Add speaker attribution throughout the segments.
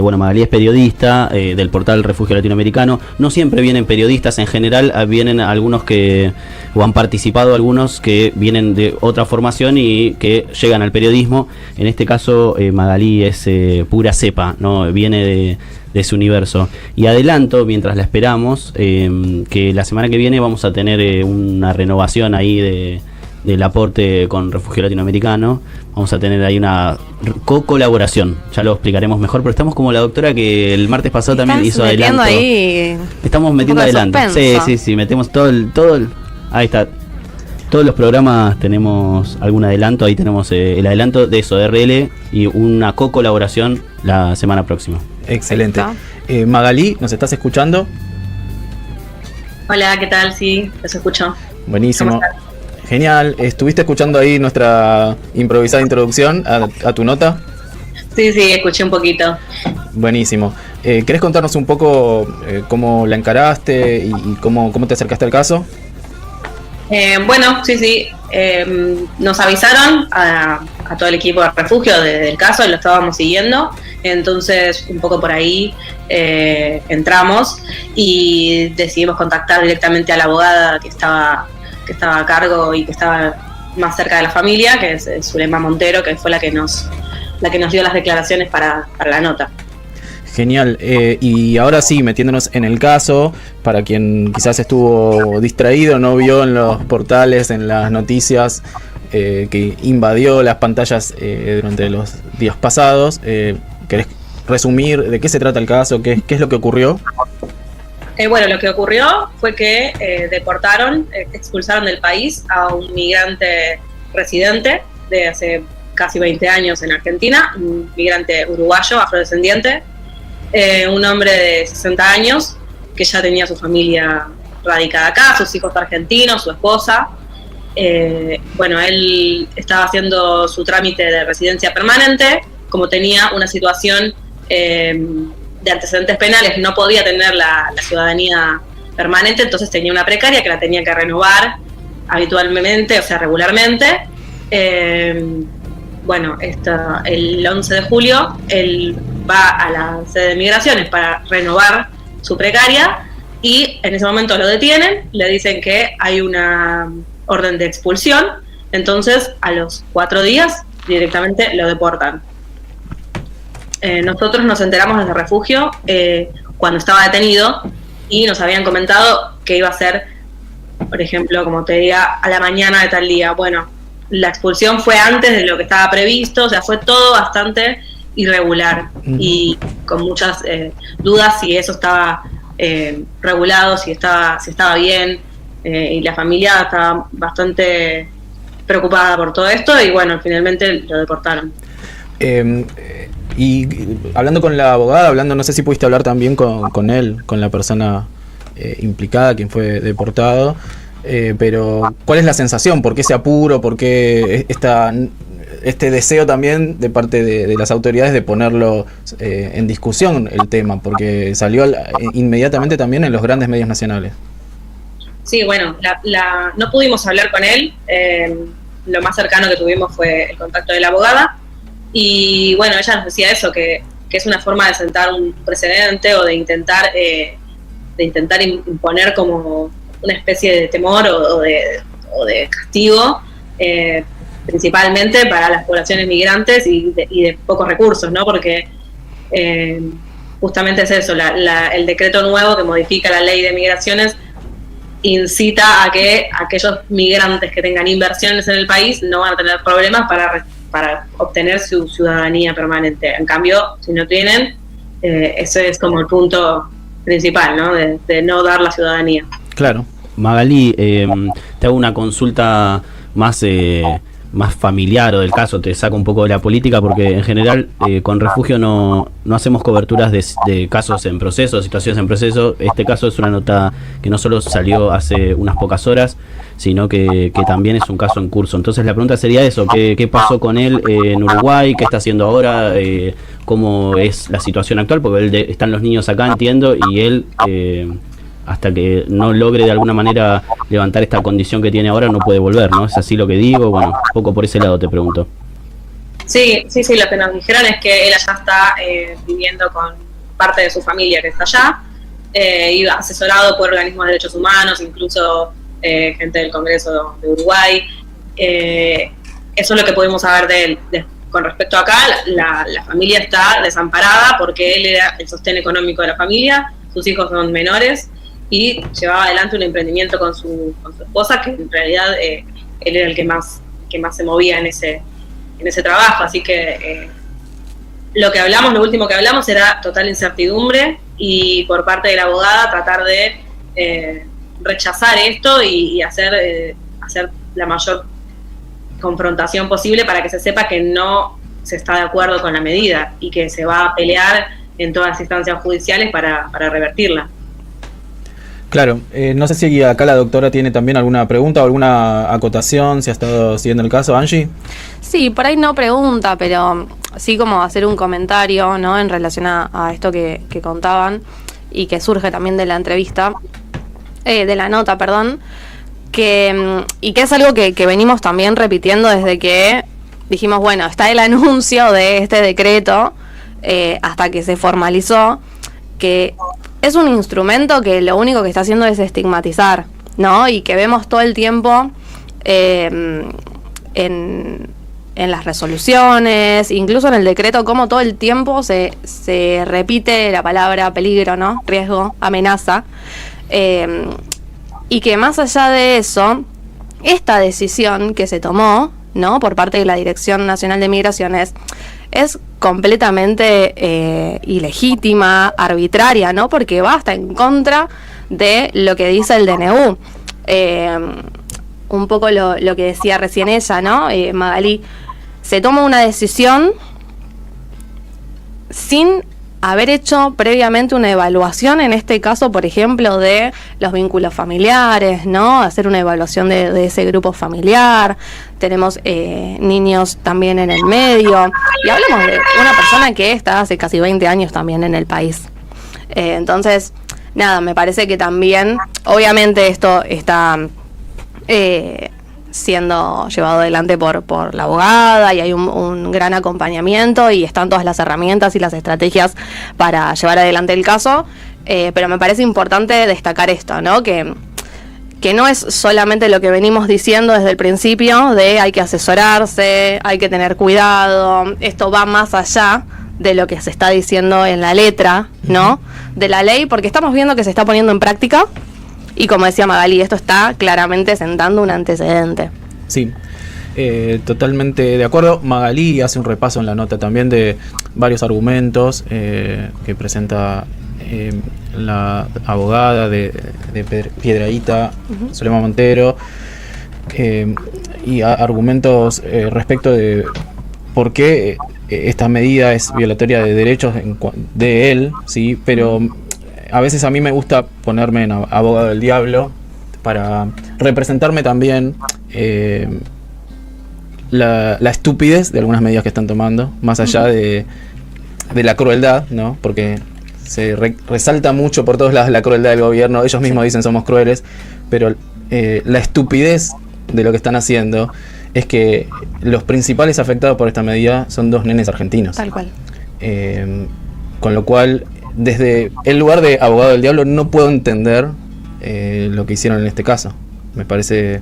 Speaker 1: Bueno, Magalí es periodista del portal Refugio Latinoamericano. No siempre vienen periodistas, en general vienen algunos que, o han participado algunos que vienen de otra formación y que llegan al periodismo. En este caso, Magalí es pura cepa, ¿no? Viene de su universo. Y adelanto, mientras la esperamos, que la semana que viene vamos a tener una renovación ahí del aporte con Refugio Latinoamericano. Vamos a tener ahí una co-colaboración, ya lo explicaremos mejor, pero estamos como la doctora que el martes pasado también hizo adelanto.
Speaker 2: Ahí
Speaker 1: estamos metiendo adelanto. Sí, metemos ahí está. Todos los programas tenemos algún adelanto, ahí tenemos el adelanto de eso, de RL, y una co-colaboración la semana próxima.
Speaker 3: Excelente. Magalí, ¿nos estás escuchando?
Speaker 4: Hola, ¿qué tal? Sí, los escucho.
Speaker 3: Buenísimo. Genial. ¿Estuviste escuchando ahí nuestra improvisada introducción a tu nota?
Speaker 4: Sí, escuché un poquito.
Speaker 3: Buenísimo. ¿Querés contarnos un poco cómo la encaraste y cómo te acercaste al caso?
Speaker 4: Bueno, sí. Nos avisaron a todo el equipo de Refugio del caso, lo estábamos siguiendo. Entonces, un poco por ahí entramos y decidimos contactar directamente a la abogada que estaba a cargo y que estaba más cerca de la familia, que es Zulema Montero, que fue la que nos dio las declaraciones para la nota.
Speaker 3: Genial. Y ahora sí, metiéndonos en el caso, para quien quizás estuvo distraído, no vio en los portales, en las noticias, que invadió las pantallas durante los días pasados, ¿querés resumir de qué se trata el caso? ¿Qué es lo que ocurrió?
Speaker 4: Bueno, lo que ocurrió fue que expulsaron del país a un migrante residente de hace casi 20 años en Argentina, un migrante uruguayo, afrodescendiente, un hombre de 60 años que ya tenía su familia radicada acá, sus hijos argentinos, su esposa. Bueno, él estaba haciendo su trámite de residencia permanente, como tenía una situación de antecedentes penales, no podía tener la ciudadanía permanente, entonces tenía una precaria que la tenía que renovar habitualmente, o sea, regularmente. Bueno, el 11 de julio él va a la sede de migraciones para renovar su precaria y en ese momento lo detienen, le dicen que hay una orden de expulsión, entonces a los 4 días directamente lo deportan. Nosotros nos enteramos desde Refugio cuando estaba detenido y nos habían comentado que iba a ser, por ejemplo, como te diga, a la mañana de tal día. Bueno, la expulsión fue antes de lo que estaba previsto, o sea, fue todo bastante irregular y con muchas dudas si eso estaba regulado, si estaba bien, y la familia estaba bastante preocupada por todo esto y bueno, finalmente lo deportaron.
Speaker 3: Y hablando con la abogada, no sé si pudiste hablar también con él, con la persona implicada, quien fue deportado, pero ¿cuál es la sensación? ¿Por qué ese apuro? ¿Por qué este deseo también de parte de las autoridades de ponerlo en discusión el tema? Porque salió inmediatamente también en los grandes medios nacionales.
Speaker 4: Sí, bueno, no pudimos hablar con él, lo más cercano que tuvimos fue el contacto de la abogada. Y bueno, ella nos decía eso, que es una forma de sentar un precedente o de intentar imponer como una especie de temor o de castigo, principalmente para las poblaciones migrantes y de pocos recursos, ¿no? Porque justamente es eso, el decreto nuevo que modifica la ley de migraciones incita a que aquellos migrantes que tengan inversiones en el país no van a tener problemas para obtener su ciudadanía permanente. En cambio, si no tienen, ese es como el punto principal, ¿no? De no dar la ciudadanía.
Speaker 3: Claro.
Speaker 1: Magalí, te hago una consulta más familiar o del caso, te saco un poco de la política porque en general con Refugio no hacemos coberturas de casos en proceso, situaciones en proceso. Este caso es una nota que no solo salió hace unas pocas horas, sino que también es un caso en curso. Entonces la pregunta sería eso, ¿qué pasó con él en Uruguay? ¿Qué está haciendo ahora? ¿Cómo es la situación actual? Porque están los niños acá, entiendo, y él... hasta que no logre de alguna manera levantar esta condición que tiene ahora, no puede volver, ¿no? ¿Es así lo que digo? Bueno, un poco por ese lado te pregunto.
Speaker 4: Sí, lo que nos dijeron es que él allá está viviendo con parte de su familia que está allá, y asesorado por organismos de derechos humanos, incluso gente del Congreso de Uruguay. Eso es lo que pudimos saber de él. Con respecto a acá, la familia está desamparada porque él era el sostén económico de la familia, sus hijos son menores y llevaba adelante un emprendimiento con su esposa, que en realidad él era el que más se movía en ese trabajo. Así que lo último que hablamos era total incertidumbre, y por parte de la abogada tratar de rechazar esto y hacer la mayor confrontación posible para que se sepa que no se está de acuerdo con la medida y que se va a pelear en todas las instancias judiciales para revertirla.
Speaker 3: Claro, no sé si acá la doctora tiene también alguna pregunta o alguna acotación, si ha estado siguiendo el caso. Angie.
Speaker 2: Sí, por ahí no pregunta, pero sí como hacer un comentario, ¿no?, en relación a esto que contaban y que surge también de la entrevista, de la nota, perdón, y que es algo que venimos también repitiendo desde que dijimos, bueno, está el anuncio de este decreto hasta que se formalizó, que es un instrumento que lo único que está haciendo es estigmatizar, ¿no? Y que vemos todo el tiempo en las resoluciones, incluso en el decreto, como todo el tiempo se repite la palabra peligro, ¿no? Riesgo, amenaza. Y que más allá de eso, esta decisión que se tomó, ¿no?, por parte de la Dirección Nacional de Migraciones, es completamente ilegítima, arbitraria, ¿no?, porque va hasta en contra de lo que dice el DNU. Un poco lo que decía recién ella, ¿no?, Magalí, se toma una decisión sin haber hecho previamente una evaluación, en este caso, por ejemplo, de los vínculos familiares, ¿no? Hacer una evaluación de ese grupo familiar. Tenemos niños también en el medio. Y hablamos de una persona que está hace casi 20 años también en el país. Entonces, nada, me parece que también, obviamente esto está siendo llevado adelante por la abogada, y hay un gran acompañamiento y están todas las herramientas y las estrategias para llevar adelante el caso, pero me parece importante destacar esto, ¿no?, que no es solamente lo que venimos diciendo desde el principio de hay que asesorarse, hay que tener cuidado, esto va más allá de lo que se está diciendo en la letra, ¿no?, de la ley, porque estamos viendo que se está poniendo en práctica. Y como decía Magalí, esto está claramente sentando un antecedente.
Speaker 3: Sí, totalmente de acuerdo. Magalí hace un repaso en la nota también de varios argumentos que presenta la abogada de Piedrahíta, Zulema Montero, y argumentos respecto de por qué esta medida es violatoria de derechos de él, ¿sí? Pero a veces a mí me gusta ponerme en abogado del diablo para representarme también la estupidez de algunas medidas que están tomando, más allá de la crueldad, ¿no? Porque se resalta mucho por todos lados la crueldad del gobierno. Ellos mismos dicen somos crueles, pero la estupidez de lo que están haciendo es que los principales afectados por esta medida son 2 nenes argentinos.
Speaker 2: Tal cual.
Speaker 3: Con lo cual, desde el lugar de abogado del diablo no puedo entender lo que hicieron en este caso. Me parece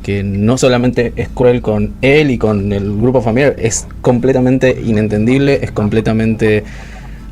Speaker 3: que no solamente es cruel con él y con el grupo familiar, es completamente inentendible, es completamente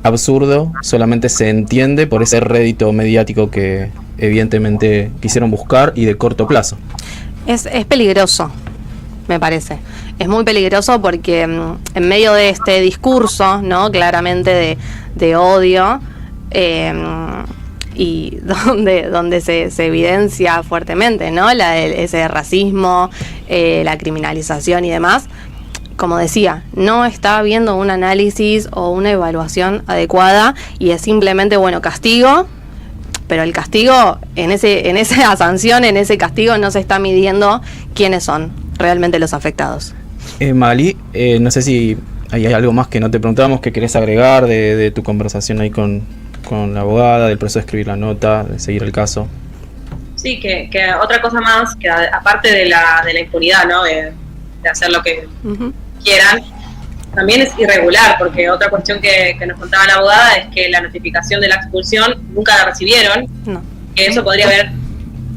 Speaker 3: absurdo, solamente se entiende por ese rédito mediático que evidentemente quisieron buscar y de corto plazo.
Speaker 2: Es peligroso, me parece. Es muy peligroso porque en medio de este discurso, ¿no?, claramente de odio, y donde se evidencia fuertemente, ¿no?, ese racismo, la criminalización y demás, como decía, no está habiendo un análisis o una evaluación adecuada, y es simplemente, bueno, castigo, pero el castigo, en esa sanción, en ese castigo, no se está midiendo quiénes son realmente los afectados.
Speaker 3: Magalí, no sé si hay algo más que no te preguntábamos, que querés agregar de tu conversación ahí con la abogada, del proceso de escribir la nota, de seguir el caso.
Speaker 4: Sí, que otra cosa más, que aparte de la impunidad, ¿no?, de hacer lo que quieran, también es irregular, porque otra cuestión que nos contaba la abogada es que la notificación de la expulsión nunca la recibieron,
Speaker 2: No.
Speaker 4: que eso podría haber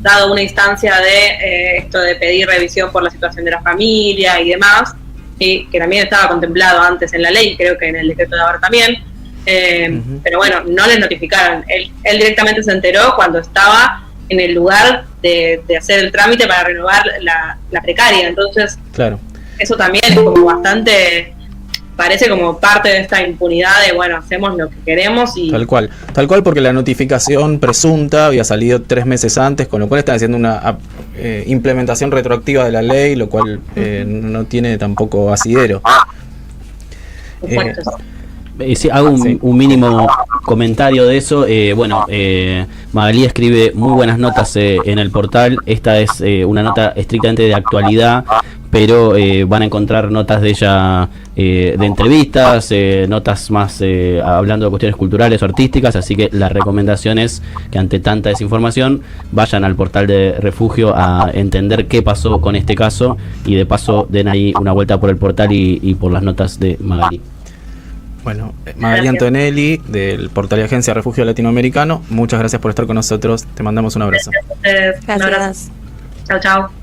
Speaker 4: dado una instancia de esto de pedir revisión por la situación de la familia y demás, y que también estaba contemplado antes en la ley, creo que en el decreto de ahora también, pero bueno, no les notificaron. Él directamente se enteró cuando estaba en el lugar de hacer el trámite para renovar la precaria, entonces
Speaker 3: Claro.
Speaker 4: eso también es como bastante, parece como parte de esta impunidad de, bueno, hacemos lo que queremos y...
Speaker 3: Tal cual, porque la notificación presunta había salido 3 meses antes, con lo cual están haciendo una implementación retroactiva de la ley, lo cual no tiene tampoco asidero.
Speaker 4: Exacto.
Speaker 1: Sí, hago un mínimo comentario de eso. Magalí escribe muy buenas notas en el portal. Esta es una nota estrictamente de actualidad, pero van a encontrar notas de ella de entrevistas, notas más hablando de cuestiones culturales o artísticas, así que la recomendación es que ante tanta desinformación vayan al portal de Refugio a entender qué pasó con este caso y de paso den ahí una vuelta por el portal y por las notas de Magalí.
Speaker 3: Bueno, Magalí Antonelli, del portal y agencia Refugio Latinoamericano, muchas gracias por estar con nosotros, te mandamos un abrazo.
Speaker 4: Un abrazo.
Speaker 2: Gracias.
Speaker 4: Chao, chao.